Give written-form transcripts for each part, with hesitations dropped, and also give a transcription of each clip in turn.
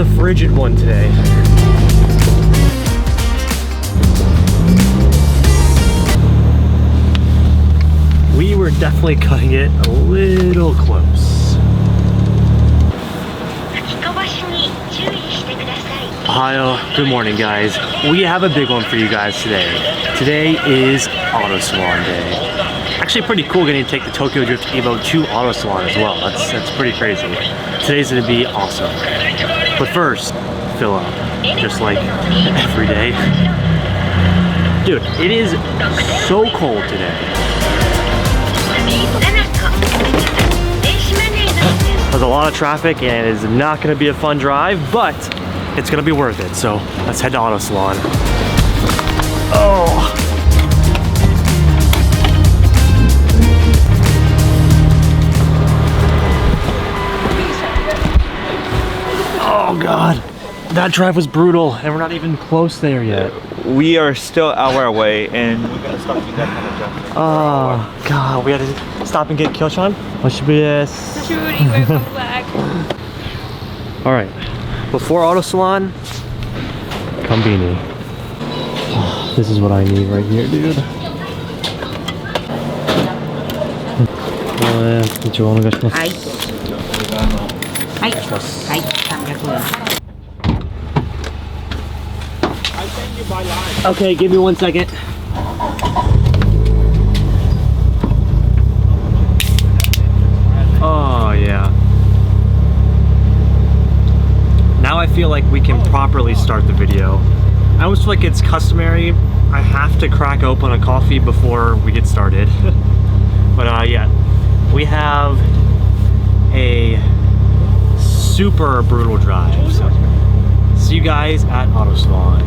a frigid one today. We were definitely cutting it a little close. Ohio, good morning guys. We have a big one for you guys today. Today is Auto Salon Day. Actually pretty cool getting to take the Tokyo Drift Evo to Auto Salon as well. That's pretty crazy. Today's gonna be awesome. But first, fill up, just like every day. Dude, it is so cold today. There's a lot of traffic and it is not gonna be a fun drive, but it's gonna be worth it. So let's head to Auto Salon. Oh. Oh God, that drive was brutal and we're not even close there yet. We are still hour away and we gotta stop and get kind of traffic. Oh God, we had to stop and get Kyoshan? Welcome back. All right, before Auto Salon, Konbini. Oh, this is what I need right here, dude. Okay, give me 1 second. Oh yeah. Now I feel like we can properly start the video. I almost feel like it's customary. I have to crack open a coffee before we get started. But yeah, we have a super brutal drive. So see you guys at Auto Salon.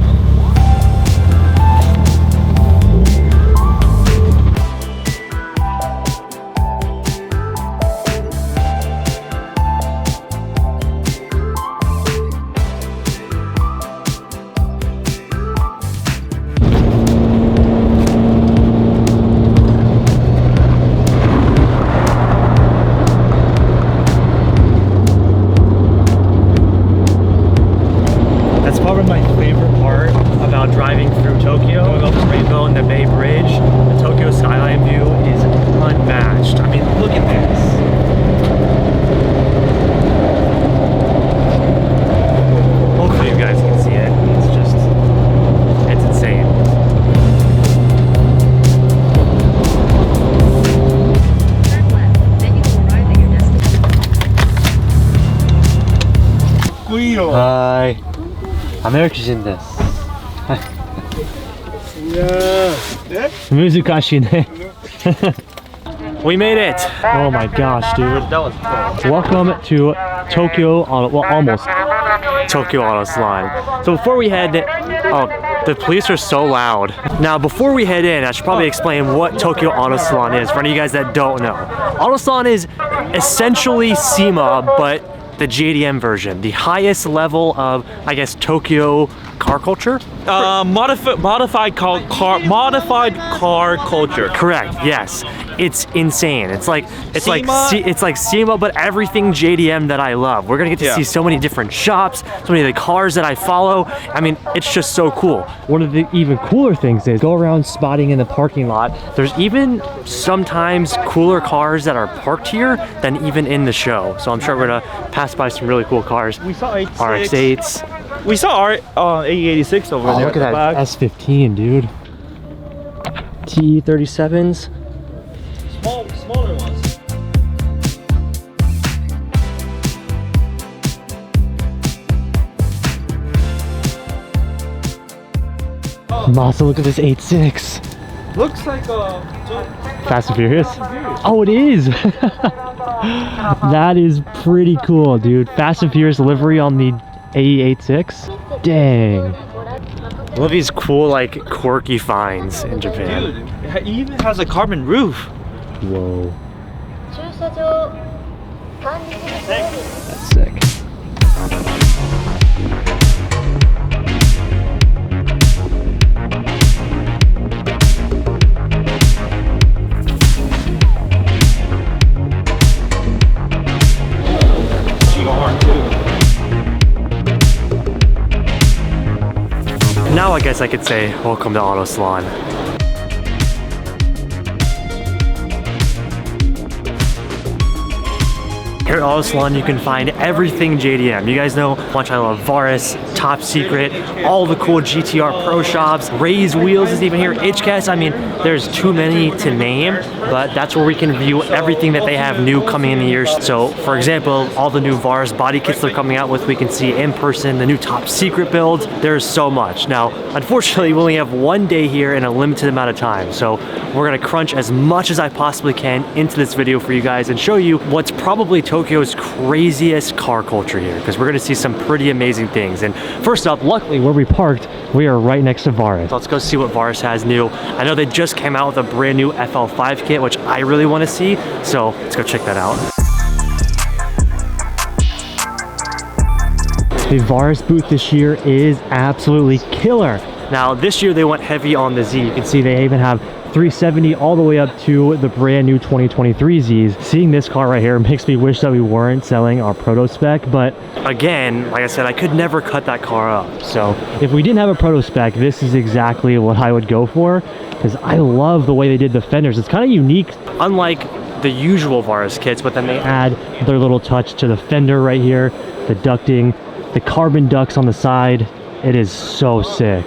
Driving through Tokyo, going up the Rainbow and the Bay Bridge, the Tokyo skyline view is unmatched. I mean, look at this. Hopefully you guys can see it. It's insane. Hi. American desu. We made it! Oh my gosh, dude. That was cool. Welcome to Tokyo, well, almost Tokyo Auto Salon. So before we head, the police are so loud. Now, before we head in, I should probably explain what Tokyo Auto Salon is for any of you guys that don't know. Auto Salon is essentially SEMA, but the JDM version, the highest level of, I guess, Tokyo car culture. Modified car culture. Correct. Yes, it's insane. It's like SEMA, but everything JDM that I love. We're gonna get to see so many different shops, so many of the cars that I follow. I mean, it's just so cool. One of the even cooler things is go around spotting in the parking lot. There's even sometimes cooler cars that are parked here than even in the show. So I'm sure we're gonna pass by some really cool cars. We saw RX-8s. We saw our A86 over there. Look at that back. S15, dude. TE37s. Smaller ones. Masa, look at this 8.6. Looks like a Fast and Furious. Oh, it is. That is pretty cool, dude. Fast and Furious livery on the AE86. Dang. I love these cool, like, quirky finds in Japan. Dude, it even has a carbon roof. Whoa. That's sick. I guess I could say welcome to Auto Salon. Here at Auto Salon, you can find everything JDM. You guys know how much I love Varis, Top Secret, all the cool GTR Pro shops, Raised Wheels is even here, HCAS. I mean, there's too many to name, but that's where we can view everything that they have new coming in the years. So, for example, all the new Varis body kits they're coming out with, we can see in person, the new Top Secret builds. There's so much. Now, unfortunately, we only have one day here and a limited amount of time. So we're gonna crunch as much as I possibly can into this video for you guys and show you what's probably Tokyo's craziest car culture here, because we're gonna see some pretty amazing things. And first up, luckily where we parked, we are right next to Varis. So let's go see what Varis has new. I know they just came out with a brand new FL5 kit, which I really wanna see. So let's go check that out. The Varis booth this year is absolutely killer. Now this year they went heavy on the Z. You can see they even have 370 all the way up to the brand new 2023 Zs. Seeing this car right here makes me wish that we weren't selling our proto spec, but again, like I said, I could never cut that car up. So if we didn't have a proto spec, this is exactly what I would go for, because I love the way they did the fenders. It's kind of unique, unlike the usual Varis kits, but then they add their little touch to the fender right here, the ducting, the carbon ducts on the side. It is so sick.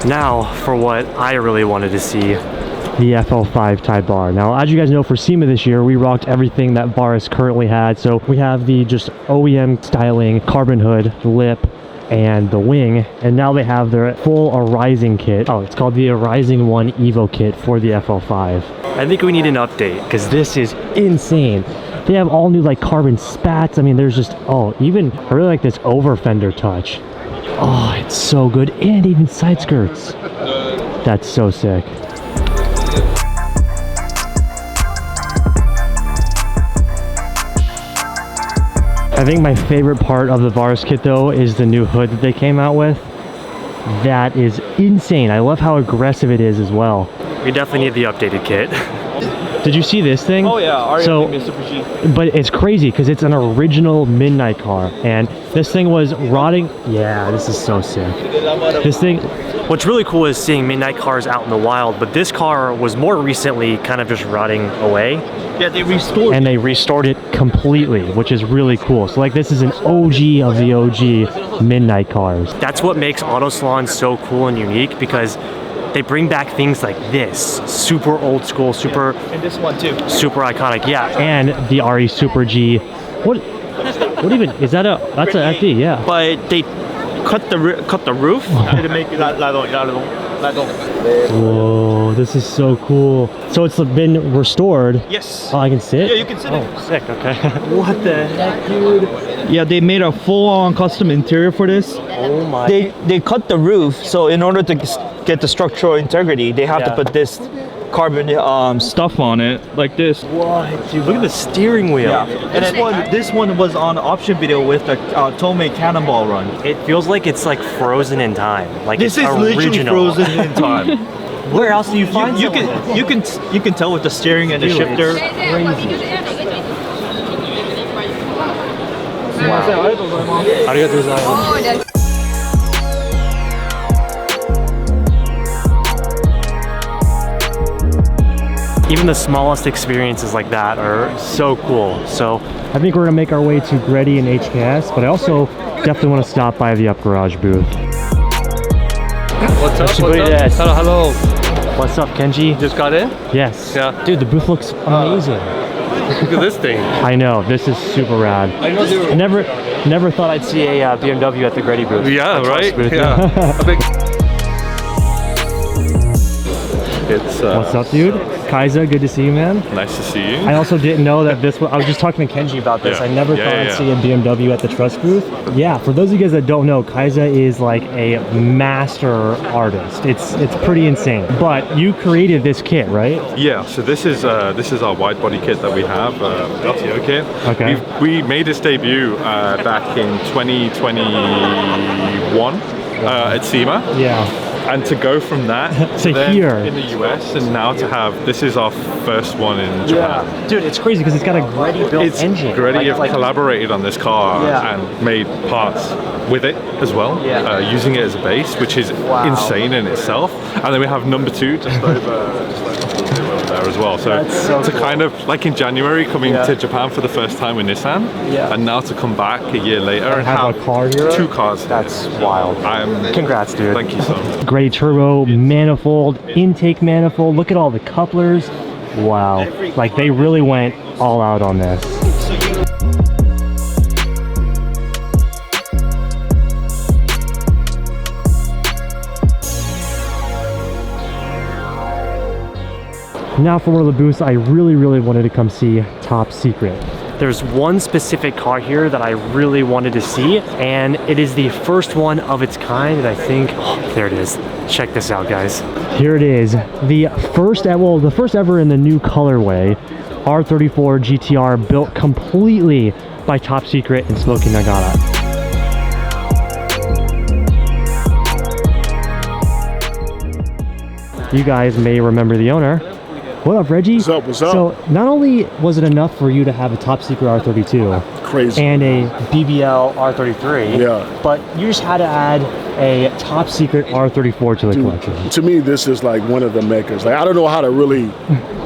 Now for what I really wanted to see, the FL5 Type R. Now, as you guys know, for SEMA this year, we rocked everything that Varis currently had. So we have the just OEM styling carbon hood, lip, and the wing, and now they have their full Arising kit. Oh, it's called the Arising 1 Evo kit for the FL5. I think we need an update, because this is insane. They have all new like carbon spats. I mean, there's just, oh, even, I really like this over fender touch. Oh, it's so good, and even side skirts. That's so sick. I think my favorite part of the Varis kit though is the new hood that they came out with. That is insane. I love how aggressive it is as well. We definitely need the updated kit. Did you see this thing? Oh yeah, so, Mitsubishi. but it's crazy because it's an original midnight car, and this thing was rotting. Yeah, this is so sick. This thing, what's really cool is seeing midnight cars out in the wild, but this car was more recently kind of just rotting away. Yeah, they restored and they restored it completely, which is really cool. So like, this is an OG of the OG midnight cars. That's what makes Auto Salon so cool and unique, because they bring back things like this, super old school, super, and this one too, super iconic. Yeah, and the RE Super G. What even is that? That's an FD, yeah. but they cut the roof to make it Whoa, this is so cool. So it's been restored. Yes. Oh, I can sit? Yeah, you can sit in. Oh, sick, okay. What the heck, dude? Yeah, they made a full-on custom interior for this. Oh my. They cut the roof, so in order to get the structural integrity, they have to put this carbon stuff on it, like this. What, dude? Look at the steering wheel. Yeah. And this one was on option video with the Tomei Cannonball run. It feels like it's like frozen in time. Like this it's is original. literally frozen in time. Where else do you find you can tell with the steering and the Dude, shifter. it's crazy. Wow. Arigatou gozaimasu. Even the smallest experiences like that are so cool. So I think we're gonna make our way to Greddy and HKS, but I also definitely want to stop by the Up Garage booth. What's up? Hello, hello. What's up, Kenji? Just got in? Yes. Yeah. Dude, the booth looks amazing. Look at this thing. I know, this is super rad. I know they were... Never thought I'd see a BMW at the Greddy booth. Yeah, right? Booth. Yeah. It's, What's up, dude? Kaiza, good to see you, man. Nice to see you. I also didn't know that this was, I was just talking to Kenji about this. Yeah. I never thought I'd see a BMW at the Trust booth. Yeah, for those of you guys that don't know, Kaiza is like a master artist. It's pretty insane. But you created this kit, right? Yeah, so this is our Widebody kit that we have, LTO kit. Okay. We made its debut back in 2021 at SEMA. Yeah. And to go from that To then here. in the US, and now to have, this is our first one in Japan. Dude, it's crazy because it's got a Greddy built It's engine. Greddy have collaborated on this car and made parts with it as well, using it as a base, which is insane in itself. And then we have number 2 just over there as well. So to kind of, like in January, coming to Japan for the first time with Nissan, and now to come back a year later and have a car here? 2 cars. That's wild. Congrats, dude. Thank you so much. Greddy turbo, manifold, intake manifold. Look at all the couplers. Wow. Like they really went all out on this. Now for one of the booths I really wanted to come see, Top Secret. There's one specific car here that I really wanted to see, and it is the first one of its kind, and I think, oh, there it is. Check this out, guys. Here it is, the first ever in the new colorway, R34 GTR, built completely by Top Secret in Smoky Nagata. You guys may remember the owner. What up, Reggie? What's up, what's up? So not only was it enough for you to have a Top Secret R32 Crazy. and a BBL R33, but you just had to add a Top Secret R34 to the collection. To me, this is like one of the makers. Like, I don't know how to really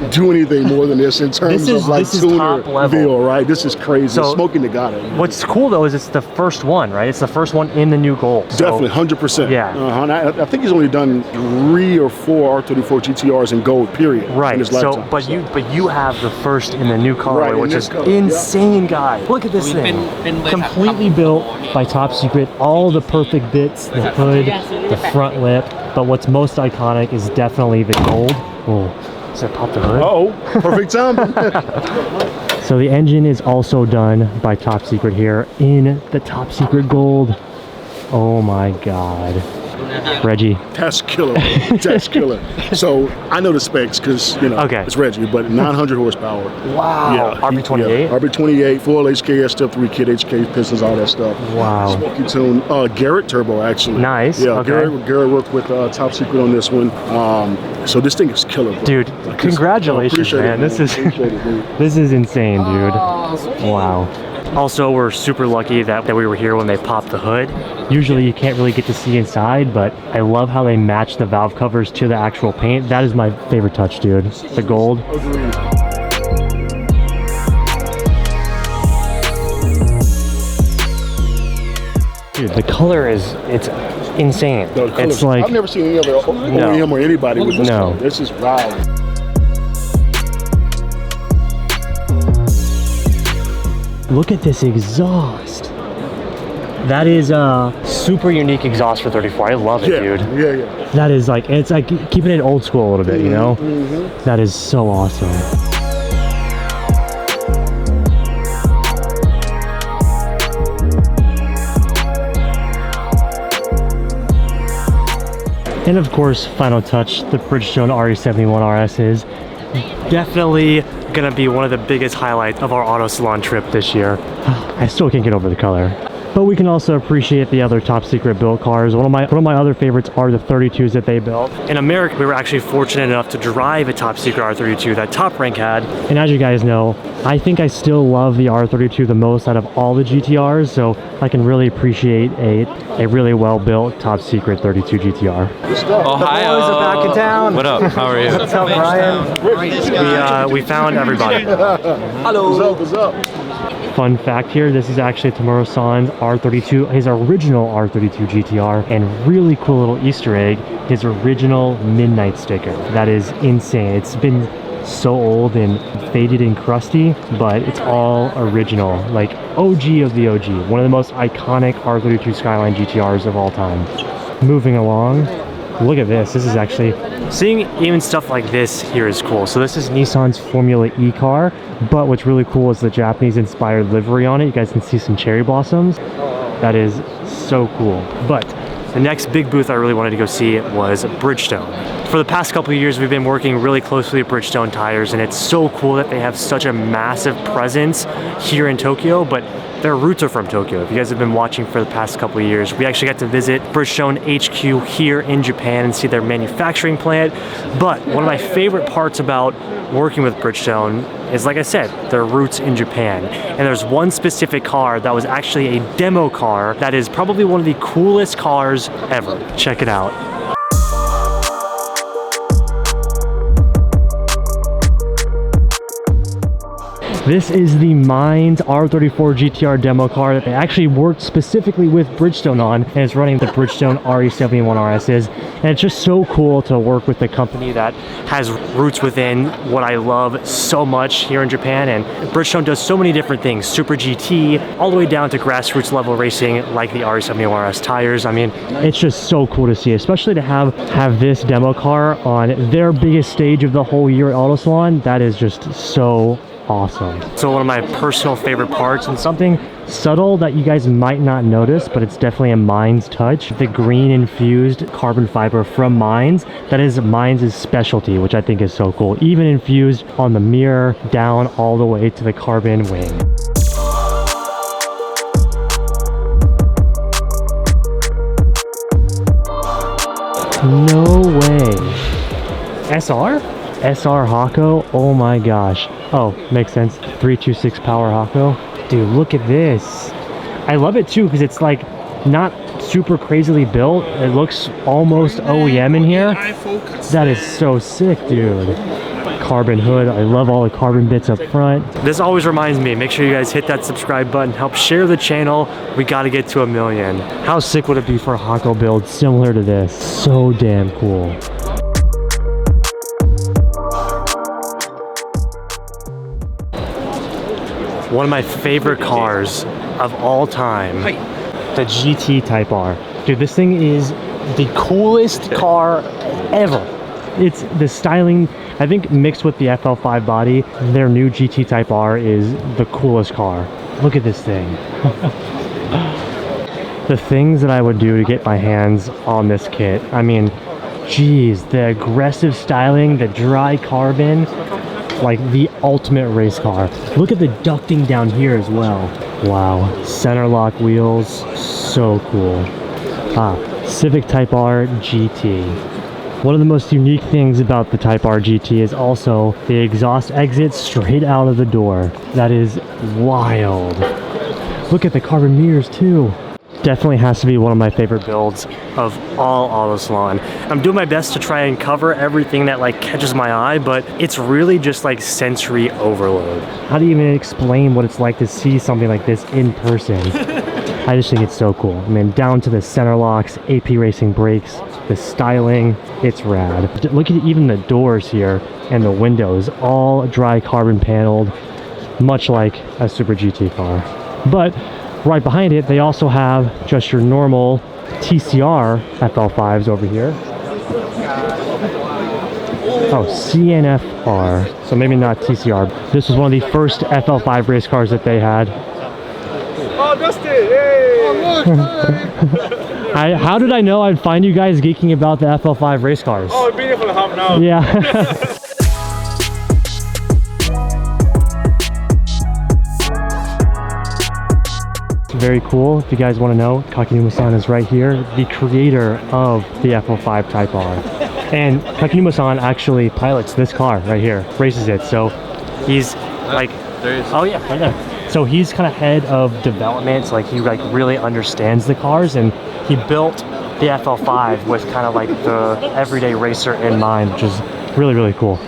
do anything more than this in terms of like tuner feel, right? This is crazy. So, Smoky Nagata. What's cool though is it's the first one, right? It's the first one in the new gold. So, definitely, 100%. Yeah. And I think he's only done 3 or 4 R34 GTRs in gold, period. Right. In his lifetime. But you have the first in the new colorway, which is insane, guys. Look at this thing. Completely built by Top Secret. All the perfect bits, the hood, the front lip. But what's most iconic is definitely the gold. Oh, does it pop the hood? Uh-oh, perfect timing. So the engine is also done by Top Secret here in the Top Secret gold. Oh my God. Reggie. That's killer. That's killer. So I know the specs because, you know, it's Reggie, but 900 horsepower. Wow. Yeah, RB28? RB28, full HKS step 3 kit, HK pistons, all that stuff. Wow. Smoky tune. Garrett turbo, actually. Nice. Yeah, okay. Garrett worked with Top Secret on this one. So this thing is killer, bro. Dude, congratulations, man. This is this is insane, dude. Wow. Also, we're super lucky that we were here when they popped the hood. Usually you can't really get to see inside, but I love how they match the valve covers to the actual paint. That is my favorite touch, dude. The gold. Dude, the color it's insane. No, it's like, I've never seen any other OEM or anybody with this color. This is wild. Look at this exhaust. That is a super unique exhaust for 34. I love it, dude. Yeah. That is like, it's like keeping it old school a little bit, you know? That is so awesome. And of course, final touch, the Bridgestone RE71 RS is definitely gonna be one of the biggest highlights of our auto salon trip this year. I still can't get over the color. But we can also appreciate the other Top Secret built cars. One of my other favorites are the 32s that they built. In America, we were actually fortunate enough to drive a Top Secret R32 that Top Rank had. And as you guys know, I think I still love the R32 the most out of all the GTRs, so I can really appreciate a really well-built Top Secret 32 GTR. Ohio. The boys are back in town. What up? How are you? What's up, Brian? We found everybody. Hello. What's up? Fun fact here, this is actually Tomura-san's R32, his original R32 GTR, and really cool little Easter egg, his original midnight sticker. That is insane. It's been so old and faded and crusty, but it's all original, like OG of the OG. One of the most iconic R32 Skyline GTRs of all time. Moving along, look at this. This is actually, seeing even stuff like this here is cool. So this is Nissan's Formula E car, but what's really cool is the Japanese inspired livery on it. You guys can see some cherry blossoms. That is so cool. But the next big booth I really wanted to go see was Bridgestone. For the past couple of years, we've been working really closely with Bridgestone tires, and it's so cool that they have such a massive presence here in Tokyo, but their roots are from Tokyo. If you guys have been watching for the past couple of years, we actually got to visit Bridgestone HQ here in Japan and see their manufacturing plant. But one of my favorite parts about working with Bridgestone is, like I said, their roots in Japan. And there's one specific car that was actually a demo car that is probably one of the coolest cars ever. Check it out. This is the Mainz R34 GTR demo car that they actually worked specifically with Bridgestone on, and it's running the Bridgestone RE71 RSs. And it's just so cool to work with a company that has roots within what I love so much here in Japan. And Bridgestone does so many different things, Super GT, all the way down to grassroots level racing like the RE71 RS tires. I mean, it's just so cool to see, especially to have this demo car on their biggest stage of the whole year at Autosalon. That is just so awesome. So one of my personal favorite parts, and something subtle that you guys might not notice, but it's definitely a Mainz touch, the green infused carbon fiber from Mainz. That is Mainz's specialty, which I think is so cool. Even infused on the mirror down all the way to the carbon wing. No way. SR? SR Hako? Oh my gosh. Oh, makes sense. 326 power Hako. Dude, look at this. I love it too because it's like not super crazily built. It looks almost OEM in here. That is so sick, dude. Carbon hood. I love all the carbon bits up front. This always reminds me, make sure you guys hit that subscribe button, help share the channel. We got to get to 1 million. How sick would it be for a Hako build similar to this? So damn cool. One of my favorite cars of all time, the GT Type R. Dude, this thing is the coolest car ever. It's the styling, I think mixed with the FL5 body, their new GT Type R is the coolest car. Look at this thing. The things that I would do to get my hands on this kit. I mean, geez, the aggressive styling, the dry carbon, like the ultimate race car. Look at the ducting down here as well. Wow, center lock wheels, so cool. Civic Type R GT. One of the most unique things about the Type R GT is also the exhaust exit straight out of the door. That is wild. Look at the carbon mirrors too. Definitely has to be one of my favorite builds of all Autosalon. I'm doing my best to try and cover everything that like catches my eye, but it's really just like sensory overload. How do you even explain what it's like to see something like this in person? I just think it's so cool. I mean, down to the center locks, AP Racing brakes, the styling, it's rad. Look at even the doors here and the windows, all dry carbon paneled, much like a Super GT car. But right behind it, they also have just your normal TCR FL5s over here. Oh, CNFR. So maybe not TCR. This was one of the first FL5 race cars that they had. Oh, Dusty! Yay! How did I know I'd find you guys geeking about the FL5 race cars? Oh, I've been here for a half an hour. Yeah. Very cool. If you guys want to know, Kakinuma-san is right here, the creator of the FL5 Type R. And Kakinuma-san actually pilots this car right here, races it. So he's like, oh yeah, right there. So he's kind of head of development, so like he like really understands the cars, and he built the FL5 with kind of like the everyday racer in mind, which is really, really cool.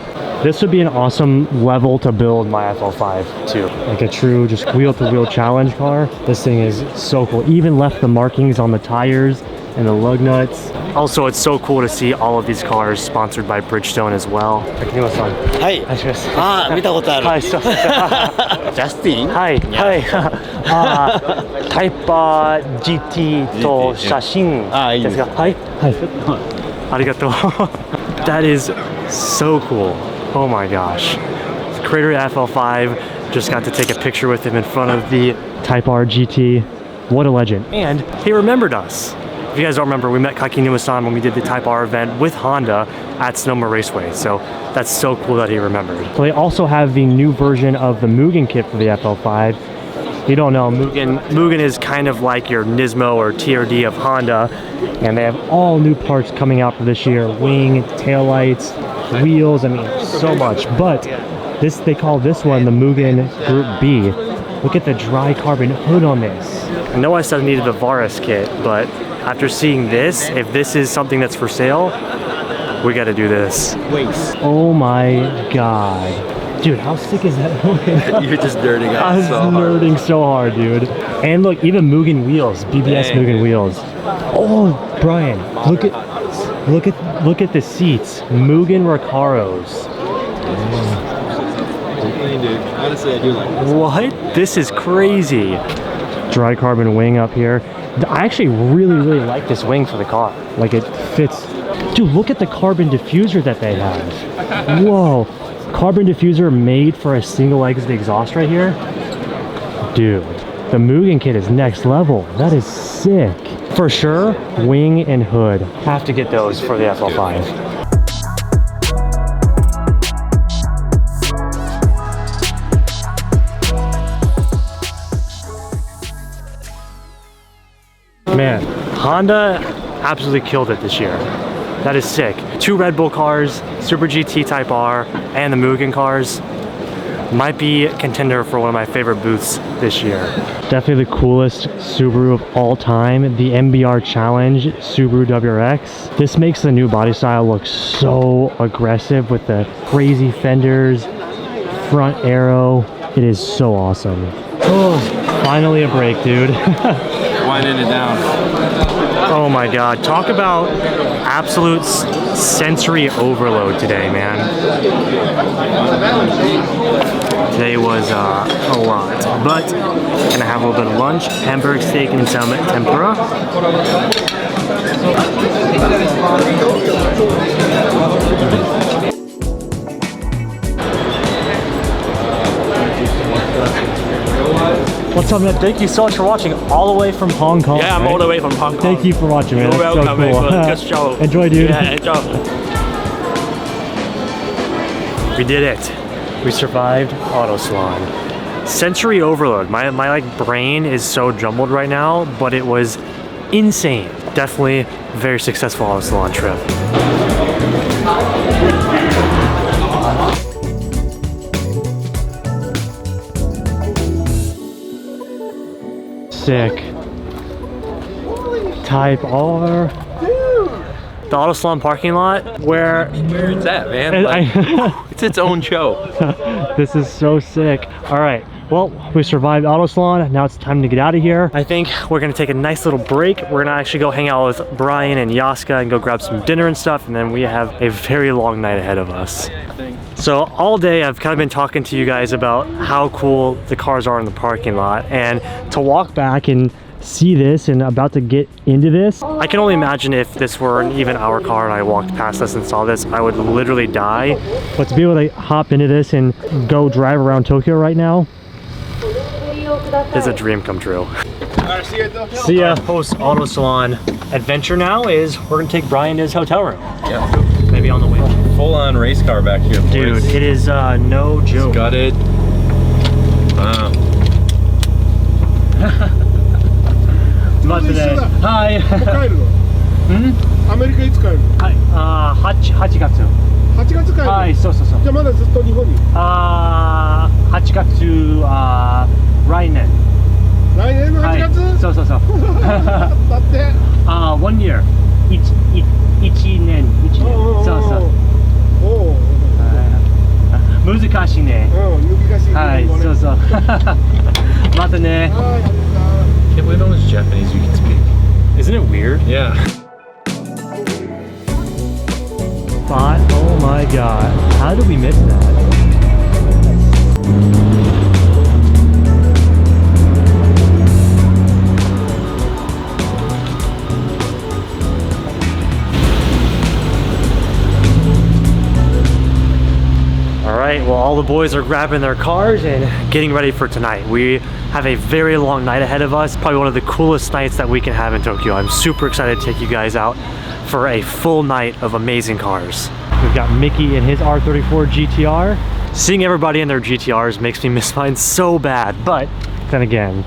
This would be an awesome level to build my FL5 too. Like a true just wheel-to-wheel challenge car. This thing is so cool. Even left the markings on the tires and the lug nuts. Also, it's so cool to see all of these cars sponsored by Bridgestone as well. Kakinuma-san. Hi. Hi. 見たことある。 Hi. So, ジャスティン Hi. Hi. タイパー GT と写真ですか？はい。はい。ありがとう。That is so cool. Oh my gosh. The creator of FL5 just got to take a picture with him in front of the Type R GT. What a legend. And he remembered us. If you guys don't remember, we met Kakinuma-san when we did the Type R event with Honda at Sonoma Raceway. So that's so cool that he remembered. So they also have the new version of the Mugan kit for the FL5. you don't know, Mugan is kind of like your Nismo or TRD of Honda, and they have all new parts coming out for this year. Wing, taillights, wheels, I mean, so much. But this, they call this one the Mugan Group B. Look at the dry carbon hood on this. I know I said I needed the Varis kit, but after seeing this, if this is something that's for sale, we gotta do this. Oh my god. Dude, how sick is that? You're just nerding out. I was nerding so hard, dude. And look, even Mugan wheels, BBS Mugan wheels. Oh, Brian, look at the seats, Mugan Recaros. Honestly, I do like this. What? This is crazy. Dry carbon wing up here. I actually really like this wing for the car. Like, it fits. Dude, look at the carbon diffuser that they have. Whoa. Carbon diffuser made for a single exit exhaust right here. Dude, the Mugan kit is next level. That is sick. For sure, wing and hood. Have to get those for the FL5. Man, Honda absolutely killed it this year. That is sick. 2 Red Bull cars, Super GT Type R, and the Mugan cars. Might be a contender for one of my favorite booths this year. Definitely the coolest Subaru of all time, the MBR Challenge Subaru WRX. This makes the new body style look so aggressive with the crazy fenders, front arrow. It is so awesome. Oh, finally a break, dude. Winding it down. Oh my god, talk about absolute sensory overload today, man. Today was a lot, but gonna have a little bit of lunch, hamburg steak and some tempura. What's up, man? Thank you so much for watching all the way from Hong Kong. Yeah, I'm all the way from Hong Kong. Thank you for watching, man. You're That's welcome, so cool. man. Good show. Enjoy, dude. Yeah, enjoy. We did it. We survived autosalon. Sensory overload. My like brain is so jumbled right now, but it was insane. Definitely a very successful autosalon trip. Sick. Type R. The autosalon parking lot where Where's that, man? Like, it's its own show. This is so sick. All right, well, we survived autosalon. Now it's time to get out of here. I think we're gonna take a nice little break. We're gonna actually go hang out with Brian and Yaska and go grab some dinner and stuff, and then we have a very long night ahead of us. So all day I've kind of been talking to you guys about how cool the cars are in the parking lot, and to walk back and see this and about to get into this, I can only imagine if this were an even our car and I walked past this and saw this, I would literally die. But to be able to hop into this and go drive around Tokyo right now is a dream come true. See ya. Post auto salon adventure now is we're gonna take Brian to his hotel room. Yeah. Maybe on the way. Full-on race car back here, boys. Dude, it is no joke. Got it. Wow. 待ってね。はい。帰るの？アメリカいつ帰るの？はい。8月。 8月帰るの？はい、そうそうそう。じゃあまだずっと日本に？ 8月来年。来年の8月？はい、そうそうそう。だって1 year。1年。そうそう。おお。難しいね。難しいね。はい、そうそう。またね。I can't believe how much Japanese you can speak. Isn't it weird? Yeah. But, oh my god. How did we miss that? Alright, well, all the boys are grabbing their cars and getting ready for tonight. We have a very long night ahead of us. Probably one of the coolest nights that we can have in Tokyo. I'm super excited to take you guys out for a full night of amazing cars. We've got Mickey in his R34 GTR. Seeing everybody in their GTRs makes me miss mine so bad, but then again,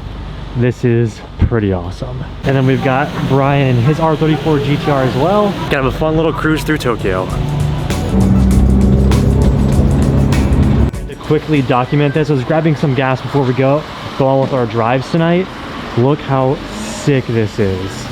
this is pretty awesome. And then we've got Brian and his R34 GTR as well. Gonna have a fun little cruise through Tokyo. To quickly document this, I was grabbing some gas before we go on with our drives tonight. Look how sick this is.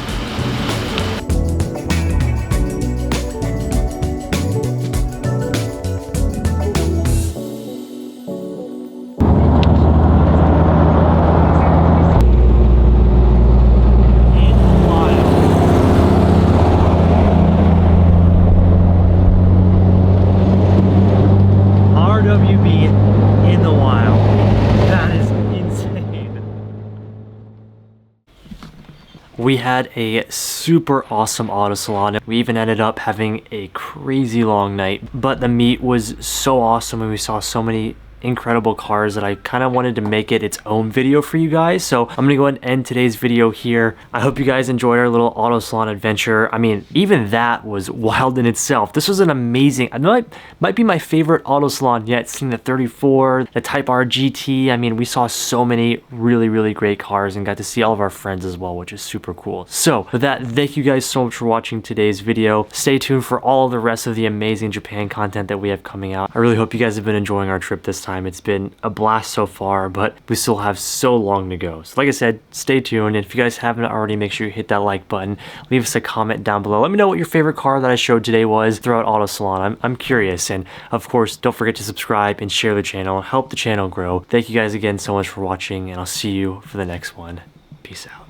We had a super awesome auto salon. We even ended up having a crazy long night, but the meet was so awesome and we saw so many incredible cars that I kind of wanted to make it its own video for you guys. So I'm gonna go ahead and end today's video here. I hope you guys enjoyed our little auto salon adventure. I mean, even that was wild in itself. This was an amazing, I know it might be my favorite auto salon yet, seeing the 34, the Type R GT. I mean, we saw so many really great cars and got to see all of our friends as well, which is super cool. So with that, thank you guys so much for watching today's video. Stay tuned for all the rest of the amazing Japan content that we have coming out. I really hope you guys have been enjoying our trip this time. It's been a blast so far, but we still have so long to go. So like I said, stay tuned. And if you guys haven't already, make sure you hit that like button. Leave us a comment down below. Let me know what your favorite car that I showed today was throughout Auto Salon. I'm curious. And of course, don't forget to subscribe and share the channel. Help the channel grow. Thank you guys again so much for watching, and I'll see you for the next one. Peace out.